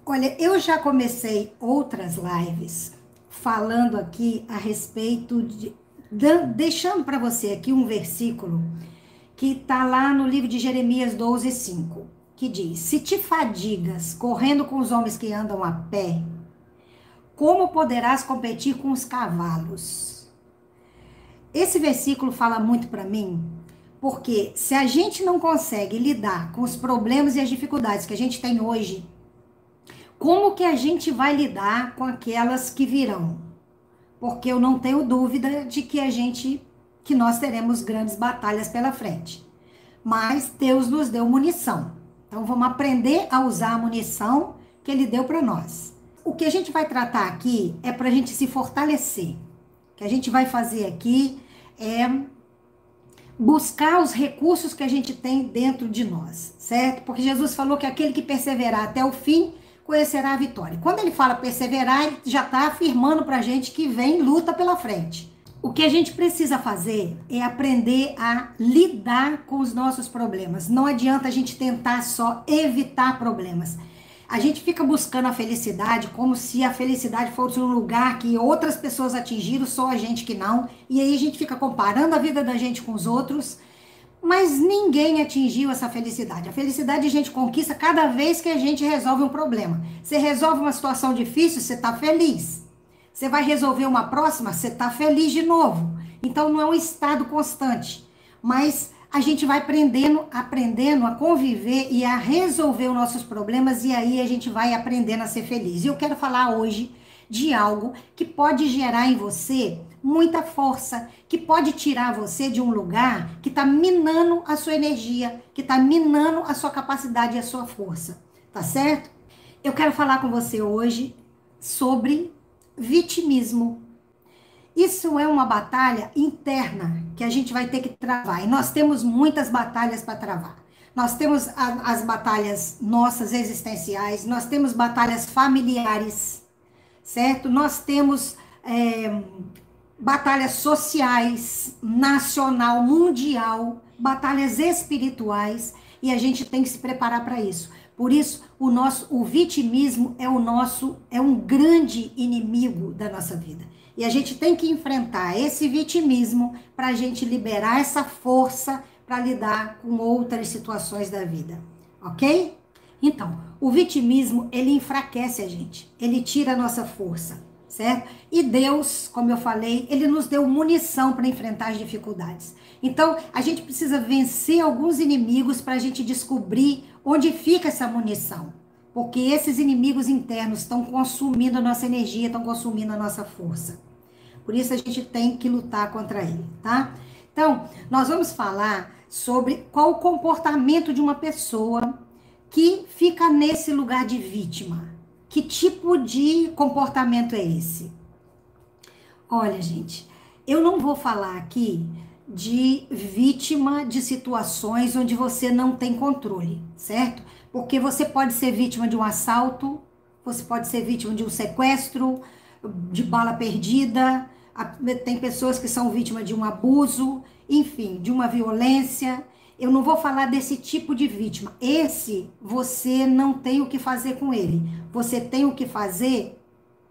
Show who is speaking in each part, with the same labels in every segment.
Speaker 1: Olha, eu já comecei outras lives falando aqui a respeito deixando para você aqui um versículo que está lá no livro de Jeremias 12:5, que diz: Se te fadigas correndo com os homens que andam a pé, como poderás competir com os cavalos? Esse versículo fala muito para mim, porque se a gente não consegue lidar com os problemas e as dificuldades que a gente tem hoje, como que a gente vai lidar com aquelas que virão? Porque eu não tenho dúvida de que nós teremos grandes batalhas pela frente. Mas Deus nos deu munição. Então vamos aprender a usar a munição que Ele deu para nós. O que a gente vai tratar aqui é para a gente se fortalecer. O que a gente vai fazer aqui é buscar os recursos que a gente tem dentro de nós, certo? Porque Jesus falou que aquele que perseverar até o fim conhecerá a vitória. Quando ele fala perseverar, ele já está afirmando para a gente que vem luta pela frente. O que a gente precisa fazer é aprender a lidar com os nossos problemas. Não adianta a gente tentar só evitar problemas. A gente fica buscando a felicidade como se a felicidade fosse um lugar que outras pessoas atingiram, só a gente que não. E aí a gente fica comparando a vida da gente com os outros, mas ninguém atingiu essa felicidade. A felicidade a gente conquista cada vez que a gente resolve um problema. Você resolve uma situação difícil, você está feliz. Você vai resolver uma próxima, você está feliz de novo. Então não é um estado constante, mas a gente vai aprendendo a conviver e a resolver os nossos problemas, e aí a gente vai aprendendo a ser feliz. E eu quero falar hoje de algo que pode gerar em você muita força, que pode tirar você de um lugar que está minando a sua energia, que está minando a sua capacidade e a sua força, tá certo? Eu quero falar com você hoje sobre vitimismo. Isso é uma batalha interna que a gente vai ter que travar. E nós temos muitas batalhas para travar. Nós temos as batalhas nossas existenciais, nós temos batalhas familiares, certo? Nós temos batalhas sociais, nacional, mundial, batalhas espirituais, e a gente tem que se preparar para isso. Por isso, o vitimismo é um grande inimigo da nossa vida. E a gente tem que enfrentar esse vitimismo para a gente liberar essa força para lidar com outras situações da vida, ok? Então, o vitimismo, ele enfraquece a gente, ele tira a nossa força, certo? E Deus, como eu falei, ele nos deu munição para enfrentar as dificuldades. Então, a gente precisa vencer alguns inimigos para a gente descobrir onde fica essa munição. Porque esses inimigos internos estão consumindo a nossa energia, estão consumindo a nossa força. Por isso a gente tem que lutar contra ele, tá? Então, nós vamos falar sobre qual o comportamento de uma pessoa que fica nesse lugar de vítima. Que tipo de comportamento é esse? Olha, gente, eu não vou falar aqui de vítima de situações onde você não tem controle, certo? Porque você pode ser vítima de um assalto, você pode ser vítima de um sequestro, de bala perdida, tem pessoas que são vítimas de um abuso, enfim, de uma violência. Eu não vou falar desse tipo de vítima. Esse, você não tem o que fazer com ele. Você tem o que fazer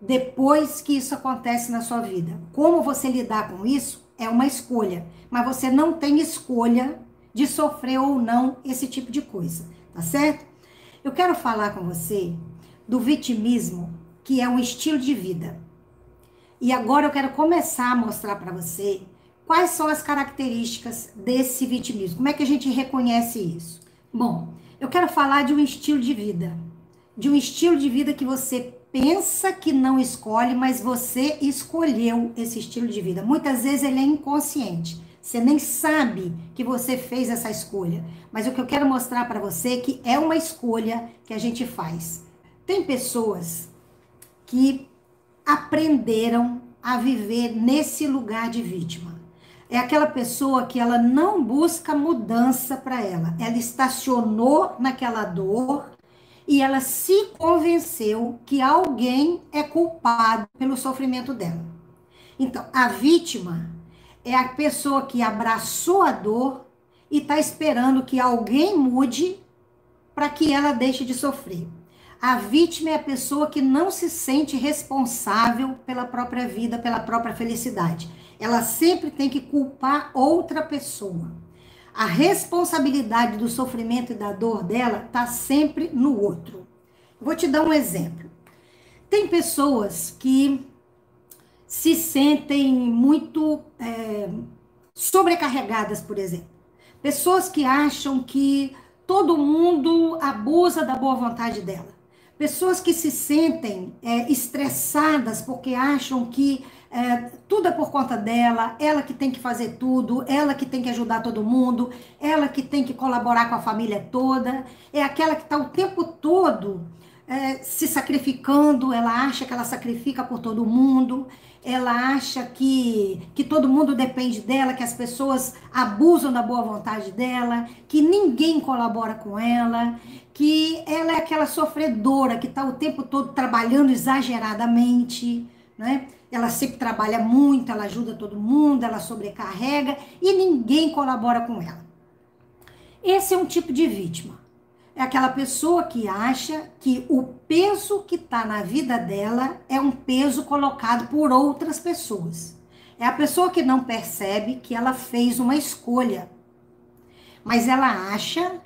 Speaker 1: depois que isso acontece na sua vida. Como você lidar com isso é uma escolha. Mas você não tem escolha de sofrer ou não esse tipo de coisa, tá certo? Eu quero falar com você do vitimismo, que é um estilo de vida. E agora eu quero começar a mostrar para você quais são as características desse vitimismo. Como é que a gente reconhece isso? Bom, eu quero falar de um estilo de vida. De um estilo de vida que você pensa que não escolhe, mas você escolheu esse estilo de vida. Muitas vezes ele é inconsciente. Você nem sabe que você fez essa escolha. Mas o que eu quero mostrar para você é que é uma escolha que a gente faz. Tem pessoas que aprenderam a viver nesse lugar de vítima. É aquela pessoa que ela não busca mudança para ela. Ela estacionou naquela dor e ela se convenceu que alguém é culpado pelo sofrimento dela. Então, a vítima é a pessoa que abraçou a dor e está esperando que alguém mude para que ela deixe de sofrer. A vítima é a pessoa que não se sente responsável pela própria vida, pela própria felicidade. Ela sempre tem que culpar outra pessoa. A responsabilidade do sofrimento e da dor dela está sempre no outro. Vou te dar um exemplo. Tem pessoas que se sentem muito sobrecarregadas, por exemplo. Pessoas que acham que todo mundo abusa da boa vontade dela. Pessoas que se sentem estressadas porque acham que tudo é por conta dela, ela que tem que fazer tudo, ela que tem que ajudar todo mundo, ela que tem que colaborar com a família toda, é aquela que está o tempo todo se sacrificando, ela acha que ela sacrifica por todo mundo, ela acha que todo mundo depende dela, que as pessoas abusam da boa vontade dela, que ninguém colabora com ela, que ela é aquela sofredora que está o tempo todo trabalhando exageradamente, né? Ela sempre trabalha muito, ela ajuda todo mundo, ela sobrecarrega e ninguém colabora com ela. Esse é um tipo de vítima. É aquela pessoa que acha que o peso que está na vida dela é um peso colocado por outras pessoas. É a pessoa que não percebe que ela fez uma escolha, mas ela acha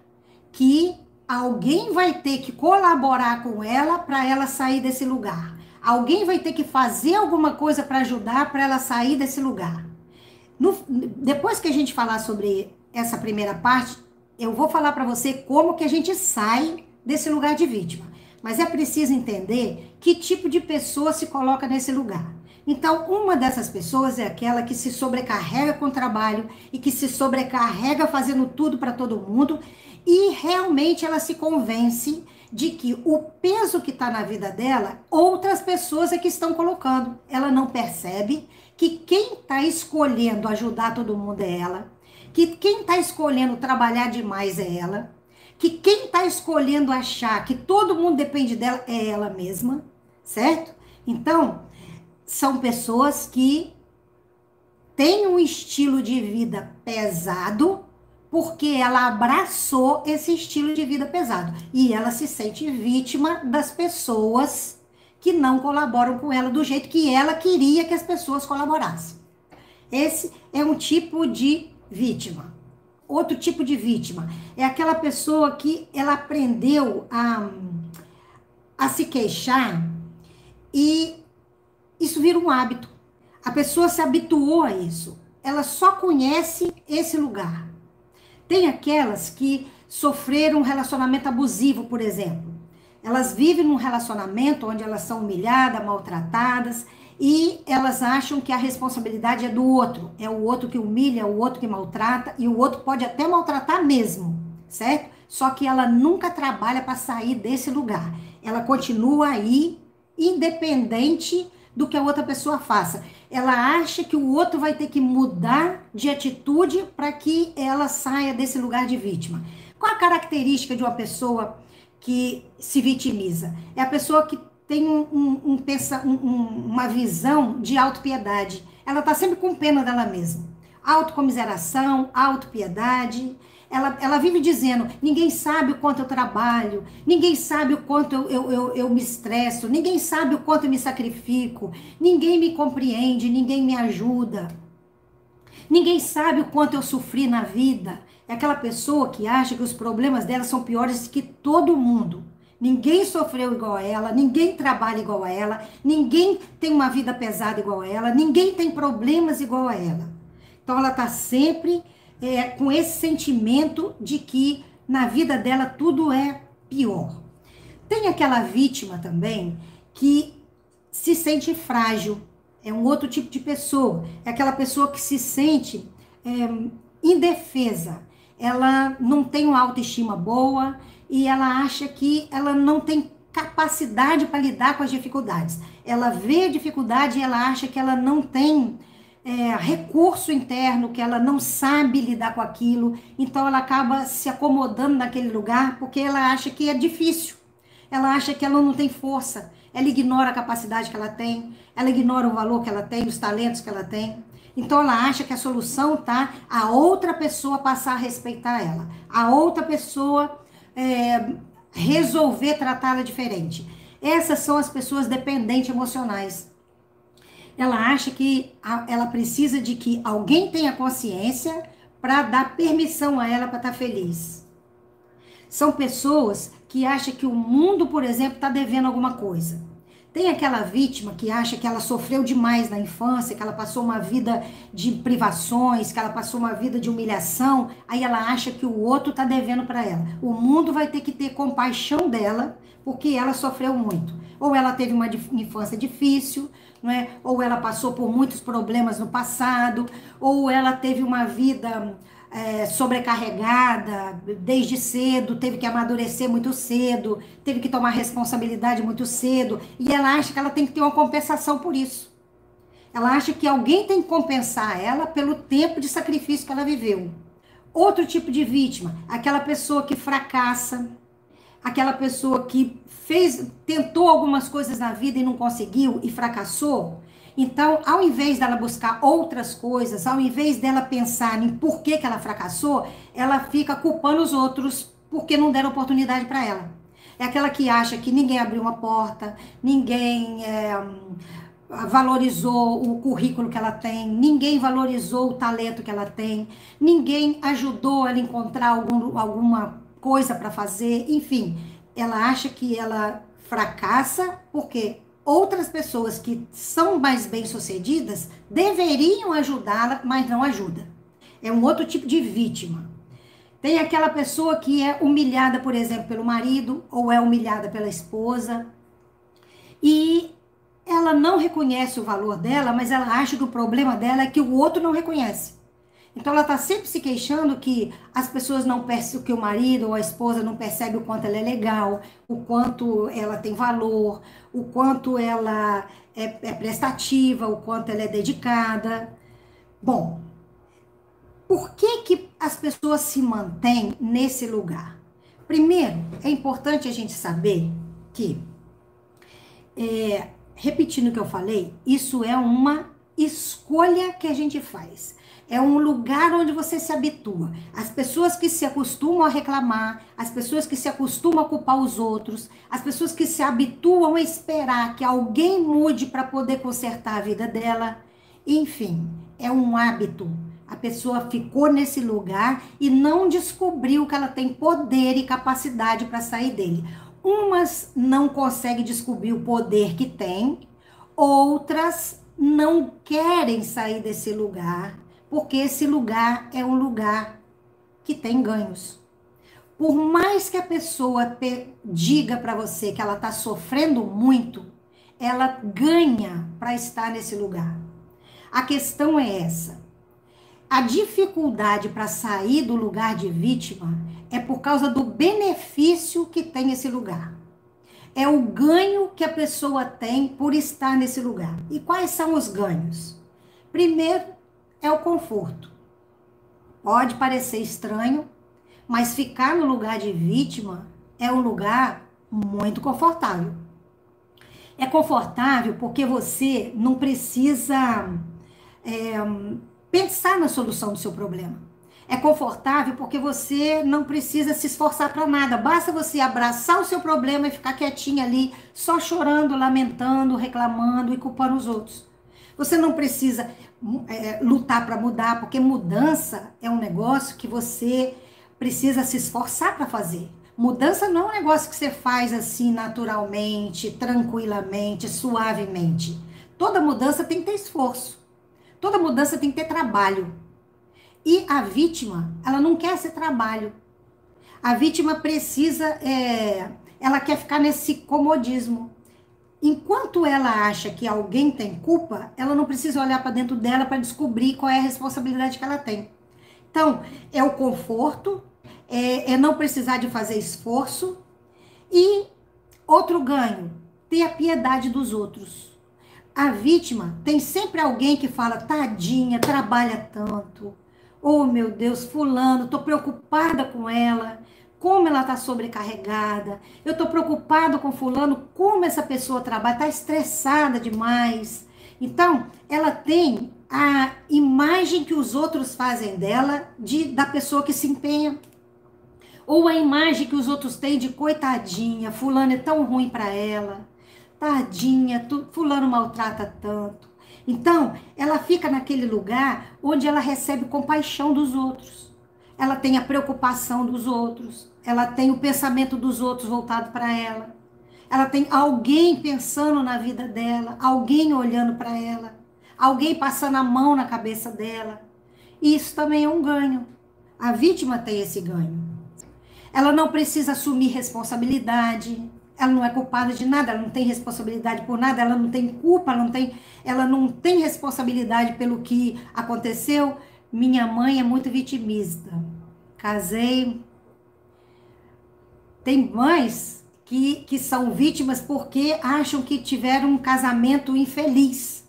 Speaker 1: que alguém vai ter que colaborar com ela para ela sair desse lugar. Alguém vai ter que fazer alguma coisa para ajudar para ela sair desse lugar. Depois que a gente falar sobre essa primeira parte, eu vou falar para você como que a gente sai desse lugar de vítima. Mas é preciso entender que tipo de pessoa se coloca nesse lugar. Então, uma dessas pessoas é aquela que se sobrecarrega com o trabalho e que se sobrecarrega fazendo tudo para todo mundo e realmente ela se convence de que o peso que está na vida dela, outras pessoas é que estão colocando. Ela não percebe que quem está escolhendo ajudar todo mundo é ela, que quem está escolhendo trabalhar demais é ela, que quem está escolhendo achar que todo mundo depende dela é ela mesma, certo? Então, são pessoas que têm um estilo de vida pesado porque ela abraçou esse estilo de vida pesado e ela se sente vítima das pessoas que não colaboram com ela do jeito que ela queria que as pessoas colaborassem. Esse é um tipo de vítima. Outro tipo de vítima é aquela pessoa que ela aprendeu a se queixar e isso vira um hábito. A pessoa se habituou a isso. Ela só conhece esse lugar. Tem aquelas que sofreram um relacionamento abusivo, por exemplo. Elas vivem num relacionamento onde elas são humilhadas, maltratadas, e elas acham que a responsabilidade é do outro. É o outro que humilha, é o outro que maltrata, e o outro pode até maltratar mesmo, certo? Só que ela nunca trabalha para sair desse lugar. Ela continua aí, independente do que a outra pessoa faça. Ela acha que o outro vai ter que mudar de atitude para que ela saia desse lugar de vítima. Qual a característica de uma pessoa que se vitimiza? É a pessoa que tem uma visão de autopiedade. Ela está sempre com pena dela mesma. Autocomiseração, autopiedade. Ela vive dizendo, ninguém sabe o quanto eu trabalho, ninguém sabe o quanto eu me estresso, ninguém sabe o quanto eu me sacrifico, ninguém me compreende, ninguém me ajuda, ninguém sabe o quanto eu sofri na vida. É aquela pessoa que acha que os problemas dela são piores que todo mundo. Ninguém sofreu igual a ela, ninguém trabalha igual a ela, ninguém tem uma vida pesada igual a ela, ninguém tem problemas igual a ela. Então ela está sempre com esse sentimento de que na vida dela tudo é pior. Tem aquela vítima também que se sente frágil, é um outro tipo de pessoa, é aquela pessoa que se sente indefesa, ela não tem uma autoestima boa e ela acha que ela não tem capacidade para lidar com as dificuldades. Ela vê a dificuldade e ela acha que ela não tem recurso interno, que ela não sabe lidar com aquilo, então ela acaba se acomodando naquele lugar porque ela acha que é difícil, ela acha que ela não tem força, ela ignora a capacidade que ela tem, ela ignora o valor que ela tem, os talentos que ela tem, então ela acha que a solução está a outra pessoa passar a respeitar ela, a outra pessoa resolver tratá-la diferente. Essas são as pessoas dependentes emocionais. Ela acha que ela precisa de que alguém tenha consciência para dar permissão a ela para estar feliz. São pessoas que acham que o mundo, por exemplo, está devendo alguma coisa. Tem aquela vítima que acha que ela sofreu demais na infância, que ela passou uma vida de privações, que ela passou uma vida de humilhação, aí ela acha que o outro está devendo para ela. O mundo vai ter que ter compaixão dela, porque ela sofreu muito. Ou ela teve uma infância difícil, não é? Ou ela passou por muitos problemas no passado, ou ela teve uma vida sobrecarregada desde cedo, teve que amadurecer muito cedo, teve que tomar responsabilidade muito cedo, e ela acha que ela tem que ter uma compensação por isso. Ela acha que alguém tem que compensar ela pelo tempo de sacrifício que ela viveu. Outro tipo de vítima, aquela pessoa que fracassa, aquela pessoa que tentou algumas coisas na vida e não conseguiu e fracassou. Então, ao invés dela buscar outras coisas, ao invés dela pensar em por que ela fracassou, ela fica culpando os outros porque não deram oportunidade para ela. É aquela que acha que ninguém abriu uma porta, ninguém valorizou o currículo que ela tem, ninguém valorizou o talento que ela tem, ninguém ajudou ela a encontrar alguma coisa para fazer, enfim. Ela acha que ela fracassa porque outras pessoas que são mais bem-sucedidas deveriam ajudá-la, mas não ajuda. É um outro tipo de vítima. Tem aquela pessoa que é humilhada, por exemplo, pelo marido, ou é humilhada pela esposa, e ela não reconhece o valor dela, mas ela acha que o problema dela é que o outro não reconhece. Então ela está sempre se queixando que as pessoas não percebem, que o marido ou a esposa não percebe o quanto ela é legal, o quanto ela tem valor, o quanto ela é prestativa, o quanto ela é dedicada. Bom, por que as pessoas se mantêm nesse lugar? Primeiro, é importante a gente saber que, repetindo o que eu falei, isso é uma escolha que a gente faz. É um lugar onde você se habitua. As pessoas que se acostumam a reclamar, as pessoas que se acostumam a culpar os outros, as pessoas que se habituam a esperar que alguém mude para poder consertar a vida dela. Enfim, é um hábito. A pessoa ficou nesse lugar e não descobriu que ela tem poder e capacidade para sair dele. Umas não conseguem descobrir o poder que tem, outras não querem sair desse lugar, porque esse lugar é um lugar que tem ganhos. Por mais que a pessoa diga para você que ela está sofrendo muito, ela ganha para estar nesse lugar. A questão é essa. A dificuldade para sair do lugar de vítima é por causa do benefício que tem esse lugar. É o ganho que a pessoa tem por estar nesse lugar. E quais são os ganhos? Primeiro, é o conforto. Pode parecer estranho, mas ficar no lugar de vítima é um lugar muito confortável. É confortável porque você não precisa pensar na solução do seu problema. É confortável porque você não precisa se esforçar para nada. Basta você abraçar o seu problema e ficar quietinho ali, só chorando, lamentando, reclamando e culpando os outros. Você não precisa lutar para mudar, porque mudança é um negócio que você precisa se esforçar para fazer. Mudança não é um negócio que você faz assim naturalmente, tranquilamente, suavemente. Toda mudança tem que ter esforço. Toda mudança tem que ter trabalho. E a vítima, ela não quer esse trabalho. A vítima precisa, ela quer ficar nesse comodismo. Enquanto ela acha que alguém tem culpa, ela não precisa olhar para dentro dela para descobrir qual é a responsabilidade que ela tem. Então, é o conforto, é não precisar de fazer esforço. E outro ganho, ter a piedade dos outros. A vítima tem sempre alguém que fala, tadinha, trabalha tanto. Oh, meu Deus, fulano, tô preocupada com ela. Como ela tá sobrecarregada. Eu tô preocupado com fulano, como essa pessoa trabalha, tá estressada demais. Então, ela tem a imagem que os outros fazem dela da pessoa que se empenha. Ou a imagem que os outros têm de coitadinha, fulano é tão ruim para ela, tadinha, fulano maltrata tanto. Então, ela fica naquele lugar onde ela recebe compaixão dos outros. Ela tem a preocupação dos outros, ela tem o pensamento dos outros voltado para ela. Ela tem alguém pensando na vida dela, alguém olhando para ela, alguém passando a mão na cabeça dela. Isso também é um ganho. A vítima tem esse ganho. Ela não precisa assumir responsabilidade, ela não é culpada de nada, ela não tem responsabilidade por nada, ela não tem culpa, ela não tem responsabilidade pelo que aconteceu. Minha mãe é muito vitimista. Casei. Tem mães que são vítimas porque acham que tiveram um casamento infeliz.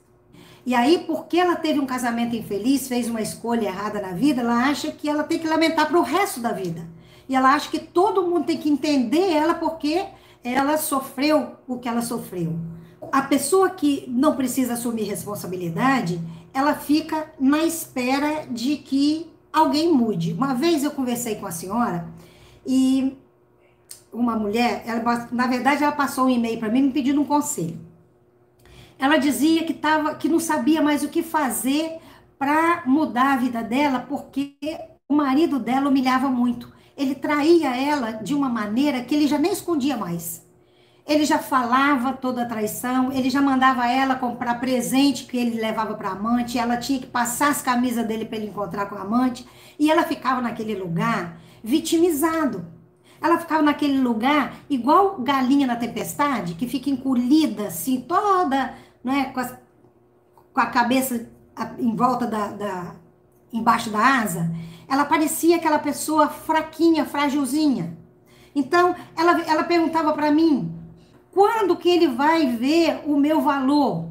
Speaker 1: E aí, porque ela teve um casamento infeliz, fez uma escolha errada na vida, ela acha que ela tem que lamentar para o resto da vida. E ela acha que todo mundo tem que entender ela porque ela sofreu o que ela sofreu. A pessoa que não precisa assumir responsabilidade, ela fica na espera de que alguém mude. Uma vez eu conversei com a senhora e uma mulher, na verdade ela passou um e-mail para mim me pedindo um conselho. Ela dizia que não sabia mais o que fazer para mudar a vida dela, porque o marido dela humilhava muito. Ele traía ela de uma maneira que ele já nem escondia mais. Ele já falava toda a traição, ele já mandava ela comprar presente que ele levava para a amante, ela tinha que passar as camisas dele para ele encontrar com a amante, e ela ficava naquele lugar vitimizado. Ela ficava naquele lugar igual galinha na tempestade, que fica encolhida assim, toda, né, com a cabeça em volta embaixo da asa. Ela parecia aquela pessoa fraquinha, frágilzinha. Então, ela perguntava para mim, quando que ele vai ver o meu valor?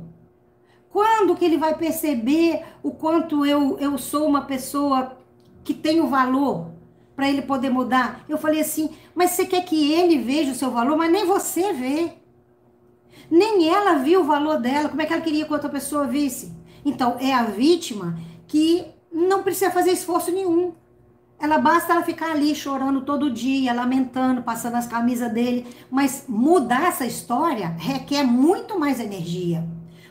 Speaker 1: Quando que ele vai perceber o quanto eu sou uma pessoa que tem valor para ele poder mudar? Eu falei assim, mas você quer que ele veja o seu valor, mas nem você vê. Nem ela viu o valor dela, como é que ela queria que outra pessoa visse? Então, é a vítima que não precisa fazer esforço nenhum. Basta ela ficar ali chorando todo dia, lamentando, passando as camisas dele. Mas mudar essa história requer muito mais energia.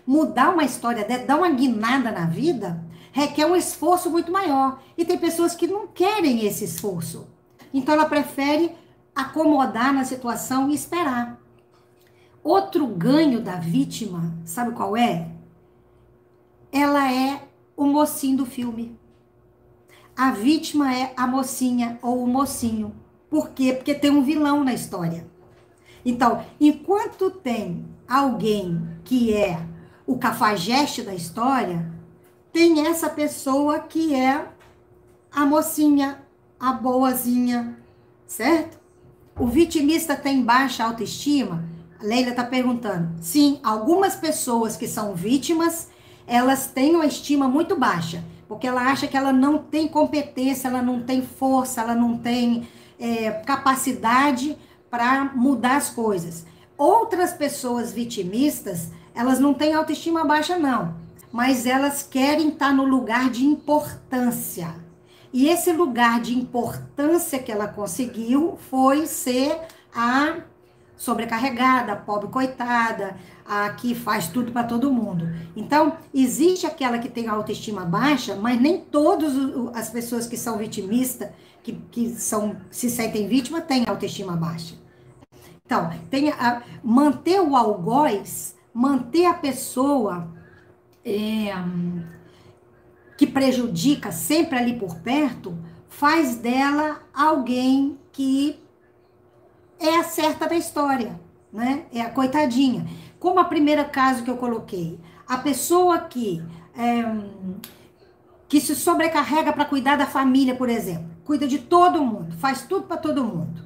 Speaker 1: Mudar uma história dessa, dar uma guinada na vida, requer um esforço muito maior. E tem pessoas que não querem esse esforço. Então ela prefere acomodar na situação e esperar. Outro ganho da vítima, sabe qual é? Ela é o mocinho do filme. A vítima é a mocinha ou o mocinho. Por quê? Porque tem um vilão na história. Então, enquanto tem alguém que é o cafajeste da história, tem essa pessoa que é a mocinha, a boazinha, certo? O vitimista tem baixa autoestima? A Leila está perguntando. Sim, algumas pessoas que são vítimas, elas têm uma estima muito baixa, porque ela acha que ela não tem competência, ela não tem força, ela não tem capacidade para mudar as coisas. Outras pessoas vitimistas, elas não têm autoestima baixa não, mas elas querem estar no lugar de importância. E esse lugar de importância que ela conseguiu foi ser a sobrecarregada, a pobre coitada, a que faz tudo para todo mundo. Então, existe aquela que tem autoestima baixa, mas nem todas as pessoas que são vitimistas, se sentem vítima, têm autoestima baixa. Então, manter o algoz, manter a pessoa que prejudica sempre ali por perto, faz dela alguém que é a certa da história, né? É a coitadinha. Como o primeiro caso que eu coloquei, a pessoa que se sobrecarrega para cuidar da família, por exemplo, cuida de todo mundo, faz tudo para todo mundo.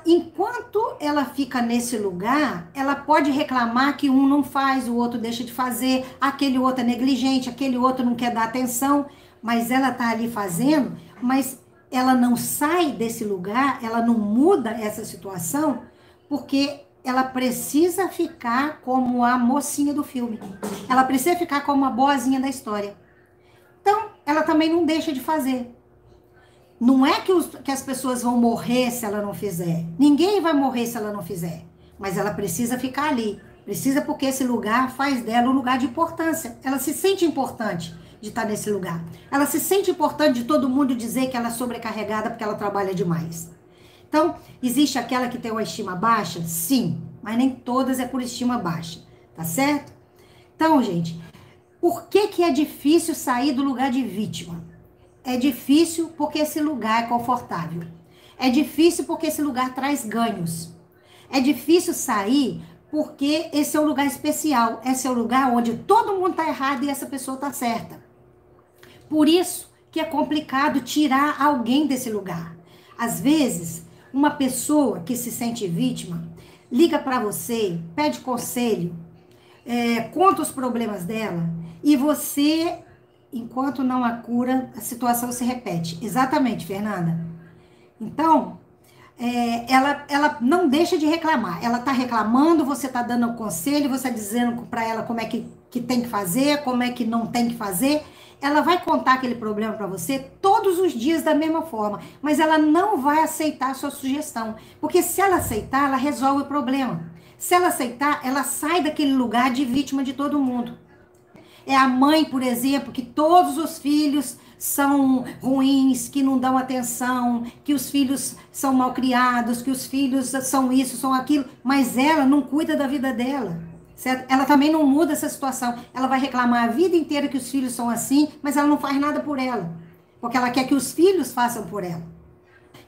Speaker 1: Enquanto ela fica nesse lugar, ela pode reclamar que um não faz, o outro deixa de fazer, aquele outro é negligente, aquele outro não quer dar atenção, mas ela está ali fazendo, mas ela não sai desse lugar, ela não muda essa situação, porque ela precisa ficar como a mocinha do filme. Ela precisa ficar como a boazinha da história. Então, ela também não deixa de fazer. Não é que as pessoas vão morrer se ela não fizer. Ninguém vai morrer se ela não fizer. Mas ela precisa ficar ali. Precisa porque esse lugar faz dela um lugar de importância. Ela se sente importante de estar nesse lugar. Ela se sente importante de todo mundo dizer que ela é sobrecarregada porque ela trabalha demais. Então, existe aquela que tem uma estima baixa? Sim, mas nem todas é por estima baixa. Tá certo? Então, gente, por que é difícil sair do lugar de vítima? É difícil porque esse lugar é confortável. É difícil porque esse lugar traz ganhos. É difícil sair porque esse é um lugar especial. Esse é o lugar onde todo mundo está errado e essa pessoa está certa. Por isso que é complicado tirar alguém desse lugar. Às vezes, uma pessoa que se sente vítima liga para você, pede conselho, conta os problemas dela e você, enquanto não a cura, a situação se repete. Exatamente, Fernanda. Então, ela não deixa de reclamar. Ela está reclamando, você está dando um conselho, você está dizendo para ela como é que tem que fazer, como é que não tem que fazer. Ela vai contar aquele problema para você todos os dias da mesma forma, mas ela não vai aceitar a sua sugestão. Porque se ela aceitar, ela resolve o problema. Se ela aceitar, ela sai daquele lugar de vítima de todo mundo. É a mãe, por exemplo, que todos os filhos são ruins, que não dão atenção, que os filhos são mal criados, que os filhos são isso, são aquilo, mas ela não cuida da vida dela, certo? Ela também não muda essa situação. Ela vai reclamar a vida inteira que os filhos são assim, mas ela não faz nada por ela, porque ela quer que os filhos façam por ela.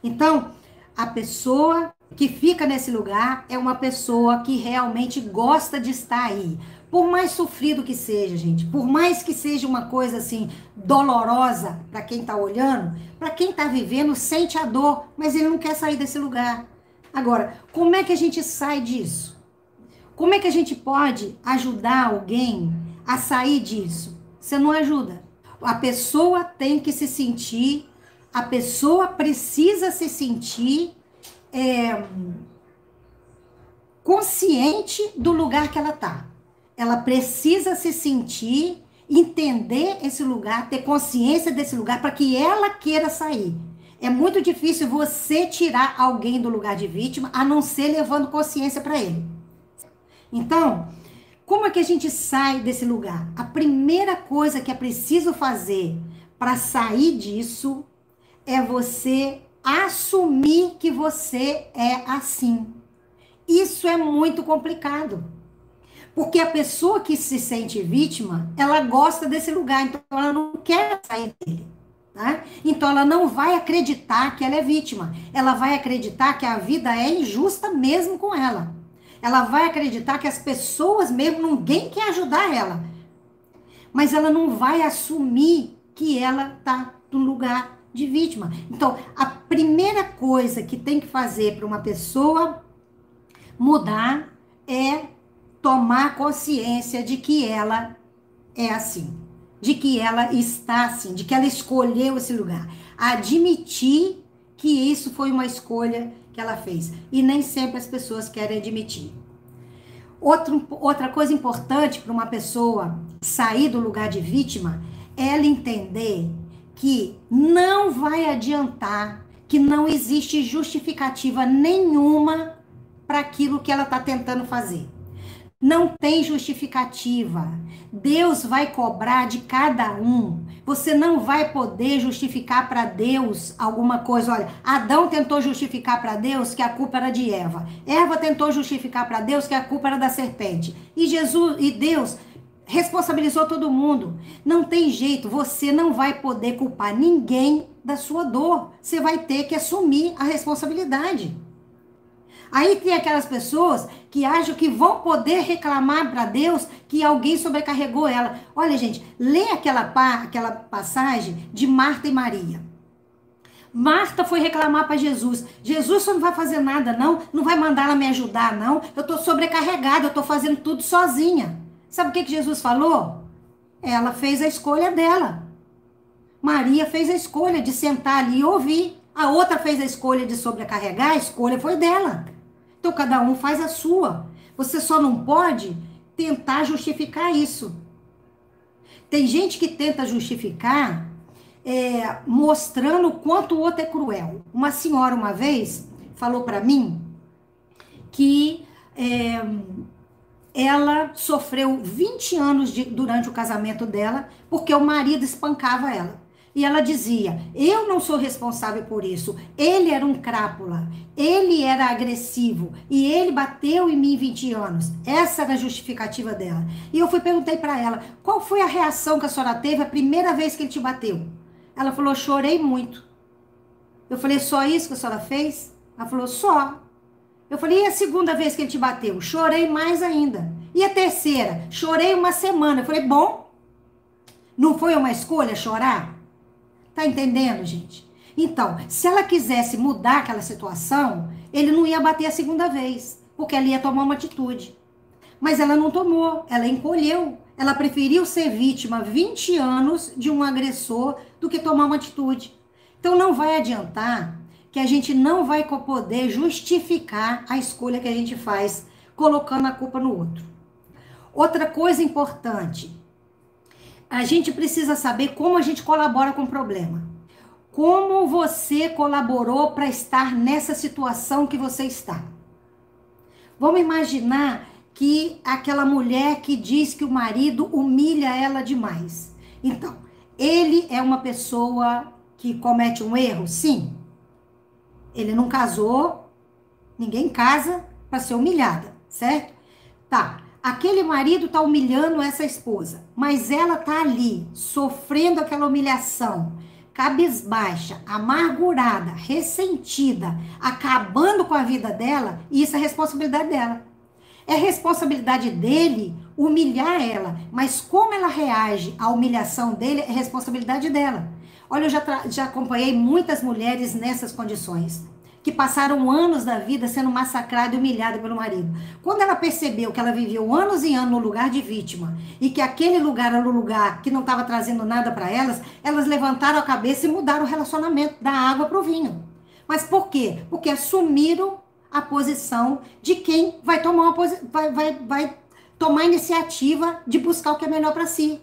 Speaker 1: Então, a pessoa que fica nesse lugar é uma pessoa que realmente gosta de estar aí. Por mais sofrido que seja, gente, por mais que seja uma coisa assim dolorosa para quem está olhando, para quem está vivendo, sente a dor, mas ele não quer sair desse lugar. Agora, como é que a gente sai disso? Como é que a gente pode ajudar alguém a sair disso? Você não ajuda. A pessoa tem que se sentir, a pessoa precisa se sentir consciente do lugar que ela está. Ela precisa se sentir, entender esse lugar, ter consciência desse lugar para que ela queira sair. É muito difícil você tirar alguém do lugar de vítima, a não ser levando consciência para ele. Então, como é que a gente sai desse lugar? A primeira coisa que é preciso fazer para sair disso é você assumir que você é assim. Isso é muito complicado. Porque a pessoa que se sente vítima, ela gosta desse lugar, então ela não quer sair dele. Tá? Então ela não vai acreditar que ela é vítima. Ela vai acreditar que a vida é injusta mesmo com ela. Ela vai acreditar que as pessoas mesmo, ninguém quer ajudar ela. Mas ela não vai assumir que ela está no lugar de vítima. Então, a primeira coisa que tem que fazer para uma pessoa mudar é tomar consciência de que ela é assim, de que ela está assim, de que ela escolheu esse lugar. Admitir que isso foi uma escolha que ela fez. E nem sempre as pessoas querem admitir. Outra coisa importante para uma pessoa sair do lugar de vítima é ela entender que não vai adiantar, que não existe justificativa nenhuma para aquilo que ela está tentando fazer. Não tem justificativa. Deus vai cobrar de cada um. Você não vai poder justificar para Deus alguma coisa. Olha, Adão tentou justificar para Deus que a culpa era de Eva. Eva tentou justificar para Deus que a culpa era da serpente. E Deus responsabilizou todo mundo. Não tem jeito. Você não vai poder culpar ninguém da sua dor. Você vai ter que assumir a responsabilidade. Aí tem aquelas pessoas que acham que vão poder reclamar para Deus que alguém sobrecarregou ela. Olha, gente, lê aquela passagem de Marta e Maria. Marta foi reclamar para Jesus. Jesus só não vai fazer nada, não. Não vai mandar ela me ajudar, não. Eu estou sobrecarregada, eu estou fazendo tudo sozinha. Sabe o que Jesus falou? Ela fez a escolha dela. Maria fez a escolha de sentar ali e ouvir. A outra fez a escolha de sobrecarregar, a escolha foi dela. Então, cada um faz a sua. Você só não pode tentar justificar isso. Tem gente que tenta justificar mostrando o quanto o outro é cruel. Uma senhora, uma vez, falou para mim que ela sofreu 20 anos durante o casamento dela, porque o marido espancava ela. E ela dizia, eu não sou responsável por isso, ele era um crápula, ele era agressivo, e ele bateu em mim 20 anos. Essa era a justificativa dela. E eu perguntei para ela, qual foi a reação que a senhora teve a primeira vez que ele te bateu? Ela falou, chorei muito. Eu falei, só isso que a senhora fez? Ela falou, só. Eu falei, e a segunda vez que ele te bateu? Chorei mais ainda. E a terceira? Chorei uma semana. Eu falei, bom, não foi uma escolha chorar? Tá entendendo, gente? Então, se ela quisesse mudar aquela situação, ele não ia bater a segunda vez, porque ela ia tomar uma atitude. Mas ela não tomou, ela encolheu. Ela preferiu ser vítima 20 anos de um agressor do que tomar uma atitude. Então, não vai adiantar que a gente não vai poder justificar a escolha que a gente faz, colocando a culpa no outro. Outra coisa importante, a gente precisa saber como a gente colabora com o problema. Como você colaborou para estar nessa situação que você está? Vamos imaginar que aquela mulher que diz que o marido humilha ela demais. Então, ele é uma pessoa que comete um erro? Sim. Ele não casou, ninguém casa para ser humilhada, certo? Tá. Aquele marido tá humilhando essa esposa, mas ela tá ali, sofrendo aquela humilhação, cabisbaixa, amargurada, ressentida, acabando com a vida dela, e isso é responsabilidade dela. É responsabilidade dele humilhar ela, mas como ela reage à humilhação dele é responsabilidade dela. Olha, eu já acompanhei muitas mulheres nessas condições, que passaram anos da vida sendo massacrada e humilhada pelo marido. Quando ela percebeu que ela viveu anos e anos no lugar de vítima e que aquele lugar era um lugar que não estava trazendo nada para elas, elas levantaram a cabeça e mudaram o relacionamento da água para o vinho. Mas por quê? Porque assumiram a posição de quem vai tomar vai tomar a iniciativa de buscar o que é melhor para si.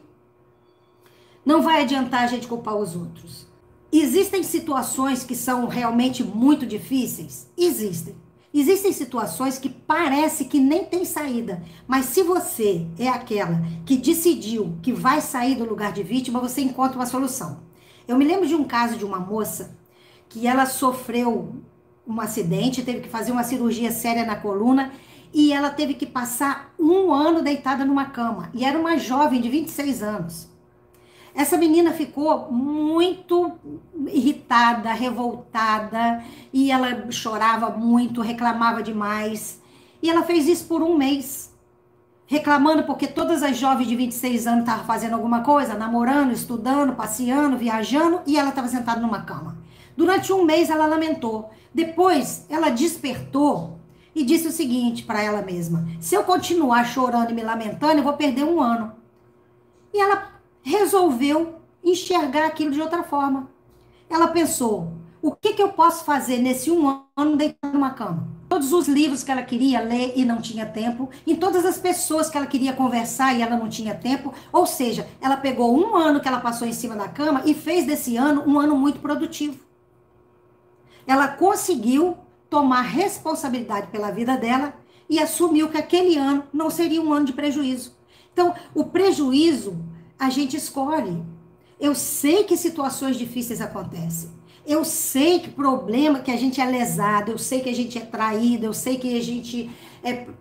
Speaker 1: Não vai adiantar a gente culpar os outros. Existem situações que são realmente muito difíceis? Existem. Existem situações que parece que nem tem saída, mas se você é aquela que decidiu que vai sair do lugar de vítima, você encontra uma solução. Eu me lembro de um caso de uma moça que ela sofreu um acidente, teve que fazer uma cirurgia séria na coluna e ela teve que passar 1 ano deitada numa cama. E era uma jovem de 26 anos. Essa menina ficou muito irritada, revoltada, e ela chorava muito, reclamava demais. E ela fez isso por 1 mês, reclamando porque todas as jovens de 26 anos estavam fazendo alguma coisa, namorando, estudando, passeando, viajando, e ela estava sentada numa cama. Durante 1 mês ela lamentou. Depois ela despertou e disse o seguinte para ela mesma: se eu continuar chorando e me lamentando, eu vou perder 1 ano. E ela resolveu enxergar aquilo de outra forma. Ela pensou, o que eu posso fazer nesse 1 ano deitado numa cama? Todos os livros que ela queria ler e não tinha tempo, em todas as pessoas que ela queria conversar e ela não tinha tempo, ou seja, ela pegou 1 ano que ela passou em cima da cama e fez desse ano um ano muito produtivo. Ela conseguiu tomar responsabilidade pela vida dela e assumiu que aquele ano não seria um ano de prejuízo. Então, o prejuízo a gente escolhe. Eu sei que situações difíceis acontecem. Eu sei que problema, que a gente é lesado, eu sei que a gente é traído, eu sei que a gente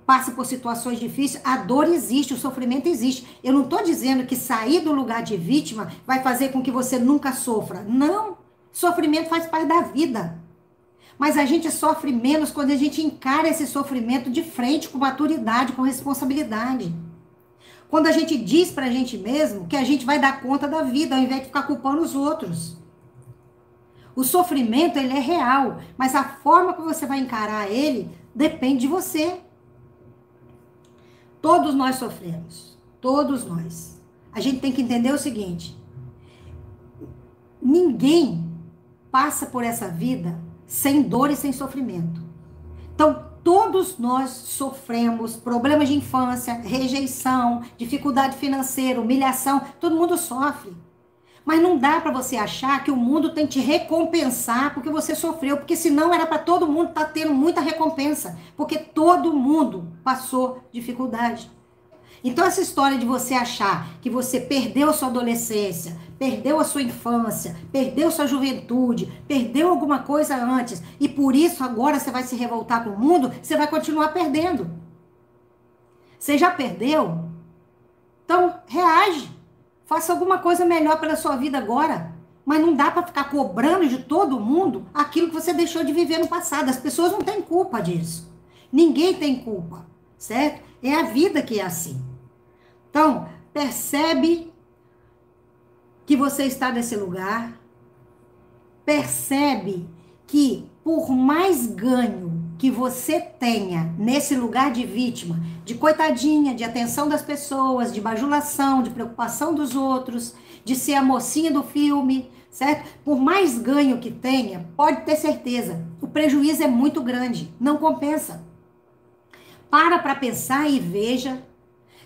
Speaker 1: passa por situações difíceis. A dor existe, o sofrimento existe. Eu não estou dizendo que sair do lugar de vítima vai fazer com que você nunca sofra. Não. Sofrimento faz parte da vida. Mas a gente sofre menos quando a gente encara esse sofrimento de frente, com maturidade, com responsabilidade. Quando a gente diz pra gente mesmo que a gente vai dar conta da vida, ao invés de ficar culpando os outros. O sofrimento, ele é real, mas a forma que você vai encarar ele depende de você. Todos nós sofremos. Todos nós. A gente tem que entender o seguinte: ninguém passa por essa vida sem dor e sem sofrimento. Então, todos nós sofremos problemas de infância, rejeição, dificuldade financeira, humilhação, todo mundo sofre. Mas não dá para você achar que o mundo tem que te recompensar porque você sofreu, porque senão era para todo mundo estar tendo muita recompensa, porque todo mundo passou dificuldade. Então, essa história de você achar que você perdeu sua adolescência, perdeu a sua infância, perdeu sua juventude, perdeu alguma coisa antes, e por isso agora você vai se revoltar com o mundo, você vai continuar perdendo. Você já perdeu? Então, reage. Faça alguma coisa melhor pela sua vida agora. Mas não dá para ficar cobrando de todo mundo aquilo que você deixou de viver no passado. As pessoas não têm culpa disso. Ninguém tem culpa, certo? É a vida que é assim. Então, percebe que você está nesse lugar. Percebe que por mais ganho que você tenha nesse lugar de vítima, de coitadinha, de atenção das pessoas, de bajulação, de preocupação dos outros, de ser a mocinha do filme, certo? Por mais ganho que tenha, pode ter certeza, o prejuízo é muito grande, não compensa. Para pensar e veja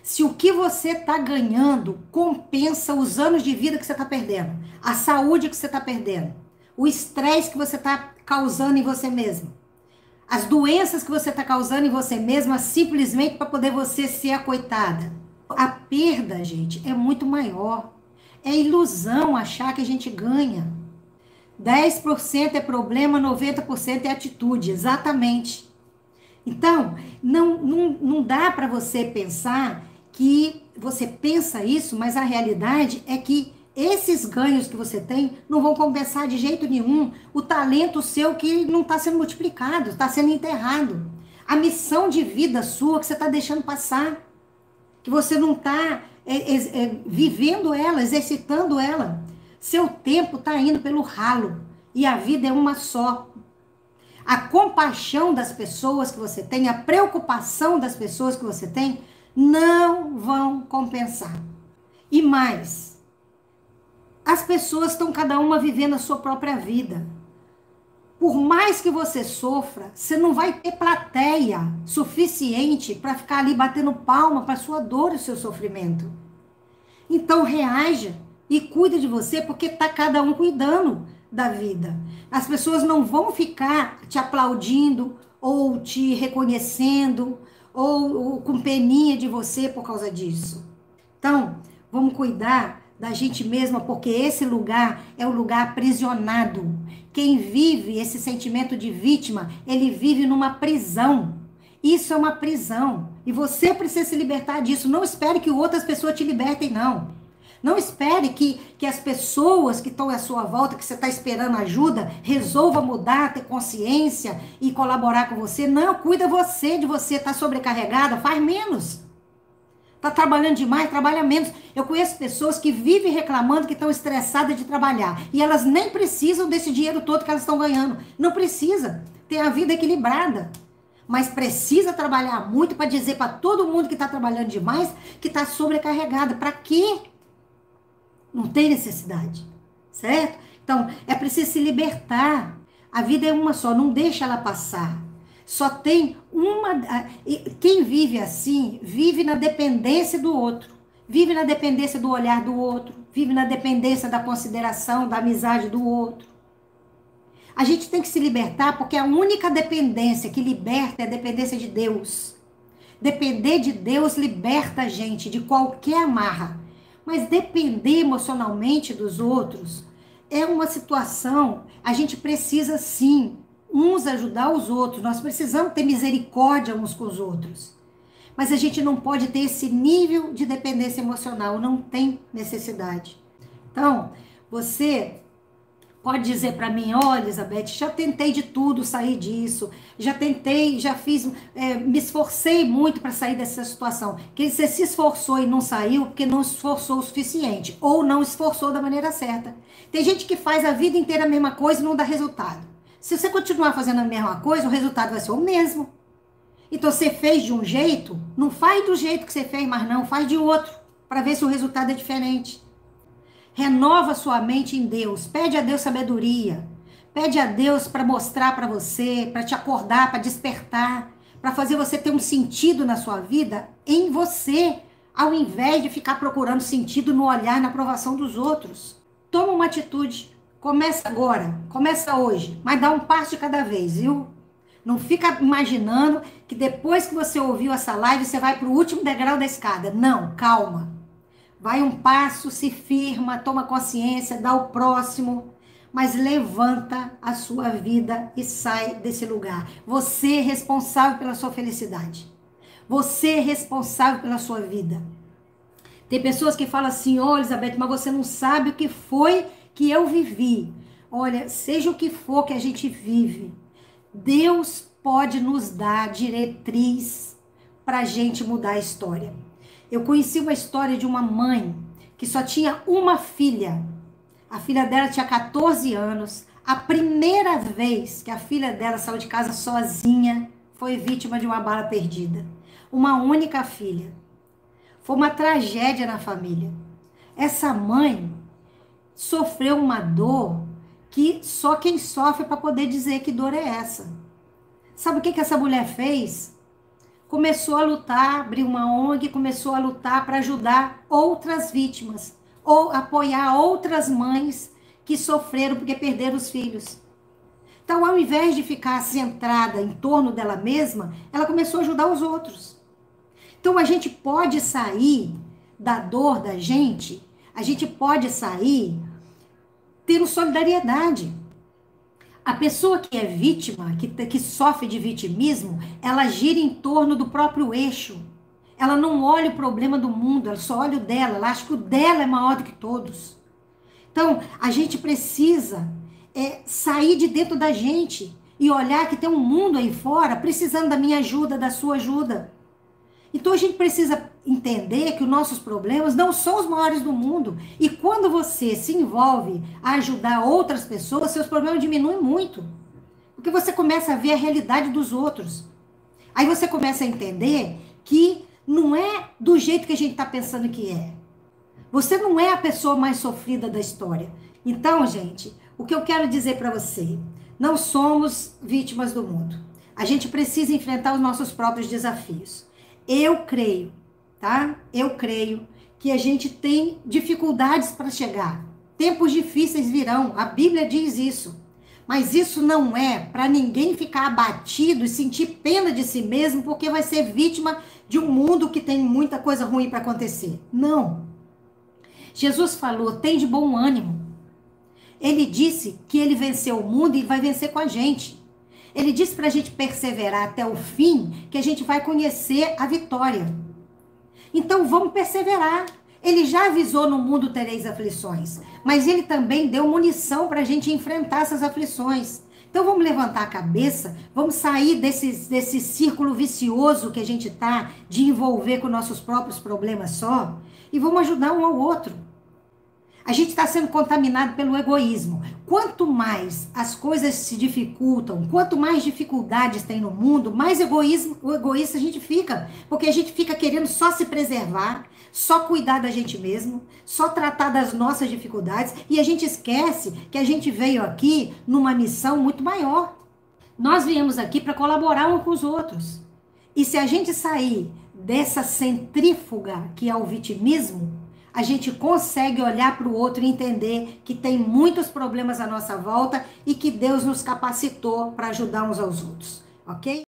Speaker 1: se o que você está ganhando compensa os anos de vida que você está perdendo, a saúde que você está perdendo, o estresse que você está causando em você mesmo, as doenças que você está causando em você mesma simplesmente para poder você ser a coitada. A perda, gente, é muito maior. É ilusão achar que a gente ganha. 10% é problema, 90% é atitude, exatamente. Então, não dá para você pensar que você pensa isso, mas a realidade é que esses ganhos que você tem não vão compensar de jeito nenhum o talento seu que não está sendo multiplicado, está sendo enterrado. A missão de vida sua que você está deixando passar, que você não está vivendo ela, exercitando ela. Seu tempo está indo pelo ralo e a vida é uma só. A compaixão das pessoas que você tem, a preocupação das pessoas que você tem, não vão compensar. E mais, as pessoas estão cada uma vivendo a sua própria vida. Por mais que você sofra, você não vai ter plateia suficiente para ficar ali batendo palma para a sua dor e o seu sofrimento. Então reaja e cuida de você, porque está cada um cuidando da vida. As pessoas não vão ficar te aplaudindo ou te reconhecendo ou com peninha de você por causa disso. Então, vamos cuidar da gente mesma, porque esse lugar é um lugar aprisionado. Quem vive esse sentimento de vítima, ele vive numa prisão. Isso é uma prisão. E você precisa se libertar disso. Não espere que outras pessoas te libertem, não. Não espere que as pessoas que estão à sua volta, que você está esperando ajuda, resolva mudar, ter consciência e colaborar com você. Não, cuida você de você. Está sobrecarregada, faz menos. Está trabalhando demais, trabalha menos. Eu conheço pessoas que vivem reclamando que estão estressadas de trabalhar. E elas nem precisam desse dinheiro todo que elas estão ganhando. Não precisa. Tem a vida equilibrada. Mas precisa trabalhar muito para dizer para todo mundo que está trabalhando demais que está sobrecarregada. Para quê? Não tem necessidade. Certo? Então, é preciso se libertar. A vida é uma só, não deixa ela passar. Só tem uma... Quem vive assim, vive na dependência do outro. Vive na dependência do olhar do outro. Vive na dependência da consideração, da amizade do outro. A gente tem que se libertar porque a única dependência que liberta é a dependência de Deus. Depender de Deus liberta a gente de qualquer amarra. Mas depender emocionalmente dos outros é uma situação... A gente precisa sim... uns ajudar os outros, nós precisamos ter misericórdia uns com os outros. Mas a gente não pode ter esse nível de dependência emocional, não tem necessidade. Então, você pode dizer para mim, olha, Elizabeth, já tentei de tudo sair disso, já tentei, já fiz, me esforcei muito para sair dessa situação. Que você se esforçou e não saiu porque não esforçou o suficiente, ou não esforçou da maneira certa. Tem gente que faz a vida inteira a mesma coisa e não dá resultado. Se você continuar fazendo a mesma coisa, o resultado vai ser o mesmo. Então, você fez de um jeito, não faz do jeito que você fez, mas não, faz de outro, para ver se o resultado é diferente. Renova sua mente em Deus, pede a Deus sabedoria, pede a Deus para mostrar para você, para te acordar, para despertar, para fazer você ter um sentido na sua vida em você, ao invés de ficar procurando sentido no olhar, na aprovação dos outros. toma uma atitude. Começa agora, começa hoje, mas dá um passo de cada vez, viu? Não fica imaginando que depois que você ouviu essa live, você vai para o último degrau da escada. Não, calma. Vai um passo, se firma, toma consciência, dá o próximo, mas levanta a sua vida e sai desse lugar. Você é responsável pela sua felicidade. Você é responsável pela sua vida. Tem pessoas que falam assim: ô Elizabeth, mas você não sabe o que foi que eu vivi. Olha, seja o que for que a gente vive, Deus pode nos dar diretriz para a gente mudar a história. Eu conheci uma história de uma mãe que só tinha uma filha. A filha dela tinha 14 anos. A primeira vez que a filha dela saiu de casa sozinha, foi vítima de uma bala perdida. Uma única filha. Foi uma tragédia na família. Essa mãe sofreu uma dor que só quem sofre para poder dizer que dor é essa. Sabe o que essa mulher fez? Começou a lutar, abriu uma ONG, começou a lutar para ajudar outras vítimas, ou apoiar outras mães que sofreram porque perderam os filhos. Então, ao invés de ficar centrada em torno dela mesma, ela começou a ajudar os outros. Então, a gente pode sair da dor da gente, a gente pode sair tendo solidariedade. A pessoa que é vítima, que sofre de vitimismo, ela gira em torno do próprio eixo. Ela não olha o problema do mundo, ela só olha o dela, ela acha que o dela é maior do que todos. Então, a gente precisa sair de dentro da gente e olhar que tem um mundo aí fora precisando da minha ajuda, da sua ajuda. Então, a gente precisa entender que os nossos problemas não são os maiores do mundo. E quando você se envolve a ajudar outras pessoas, seus problemas diminuem muito. Porque você começa a ver a realidade dos outros. Aí você começa a entender que não é do jeito que a gente está pensando que é. Você não é a pessoa mais sofrida da história. Então, gente, o que eu quero dizer para você, não somos vítimas do mundo. A gente precisa enfrentar os nossos próprios desafios. Eu creio, tá? Eu creio que a gente tem dificuldades para chegar. Tempos difíceis virão, a Bíblia diz isso. Mas isso não é para ninguém ficar abatido e sentir pena de si mesmo porque vai ser vítima de um mundo que tem muita coisa ruim para acontecer. Não. Jesus falou, tem de bom ânimo. Ele disse que ele venceu o mundo e vai vencer com a gente. Ele disse para a gente perseverar até o fim, que a gente vai conhecer a vitória. Então vamos perseverar. Ele já avisou: no mundo tereis aflições, mas ele também deu munição para a gente enfrentar essas aflições. Então vamos levantar a cabeça, vamos sair desse círculo vicioso que a gente está, de envolver com nossos próprios problemas só, e vamos ajudar um ao outro. A gente está sendo contaminado pelo egoísmo. Quanto mais as coisas se dificultam, quanto mais dificuldades tem no mundo, mais egoísta a gente fica. Porque a gente fica querendo só se preservar, só cuidar da gente mesmo, só tratar das nossas dificuldades. E a gente esquece que a gente veio aqui numa missão muito maior. Nós viemos aqui para colaborar uns com os outros. E se a gente sair dessa centrífuga que é o vitimismo, a gente consegue olhar para o outro e entender que tem muitos problemas à nossa volta e que Deus nos capacitou para ajudar uns aos outros, ok?